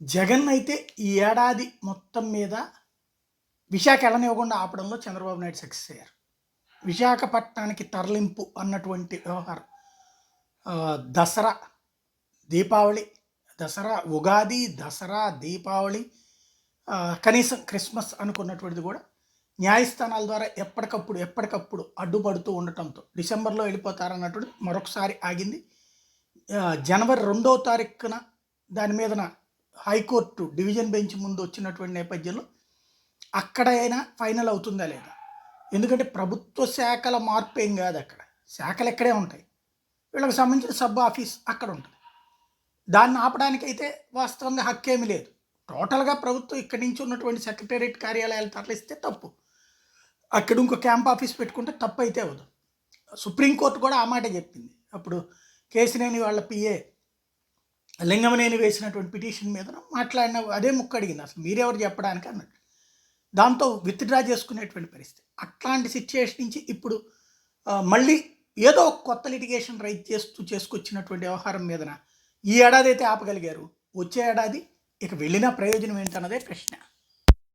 జగన్ అయితే ఈ ఏడాది మొత్తం మీద విశాఖ వెళ్ళనివ్వకుండా ఆపడంలో చంద్రబాబు నాయుడు సక్సెస్ అయ్యారు. విశాఖపట్నానికి తరలింపు అన్నటువంటి వ్యవహారం దసరా, దీపావళి, దసరా, ఉగాది, దసరా, దీపావళి, కనీసం క్రిస్మస్ అనుకున్నటువంటిది కూడా న్యాయస్థానాల ద్వారా ఎప్పటికప్పుడు అడ్డుపడుతూ ఉండటంతో డిసెంబర్లో వెళ్ళిపోతారన్నటువంటి మరొకసారి ఆగింది. జనవరి 2వ తారీఖున దాని మీదన హైకోర్టు డివిజన్ బెంచ్ ముందు వచ్చినటువంటి నేపథ్యంలో అక్కడైనా ఫైనల్ అవుతుందా లేదా. ఎందుకంటే ప్రభుత్వ శాఖల మార్పు ఏం కాదు, అక్కడ శాఖలు ఎక్కడే ఉంటాయి, వీళ్ళకి సంబంధించిన సబ్ ఆఫీస్ అక్కడ ఉంటుంది. దాన్ని ఆపడానికి అయితే వాస్తవంగా హక్కేమీ లేదు. టోటల్గా ప్రభుత్వం ఇక్కడి నుంచి ఉన్నటువంటి సెక్రటేరియట్ కార్యాలయాలు తరలిస్తే తప్పు, అక్కడ ఇంకో క్యాంప్ ఆఫీస్ పెట్టుకుంటే తప్పు అయితే అవ్వదు. సుప్రీంకోర్టు కూడా ఆ మాట చెప్పింది. అప్పుడు కేసినేని వాళ్ళ పిఏ లింగమనేని వేసినటువంటి పిటిషన్ మీద మాట్లాడిన అదే ముక్క అడిగింది, అసలు మీరెవరు చెప్పడానికి అన్నట్టు. దాంతో విత్డ్రా చేసుకునేటువంటి పరిస్థితి. అట్లాంటి సిచ్యుయేషన్ నుంచి ఇప్పుడు మళ్ళీ ఏదో ఒక కొత్త లిటిగేషన్ రైజ్ చేసుకొచ్చినటువంటి వ్యవహారం మీదన ఈ ఏడాది అయితే ఆపగలిగారు, వచ్చే ఏడాది ఇక వెళ్ళిన ప్రయోజనం ఏంటన్నదే ప్రశ్న.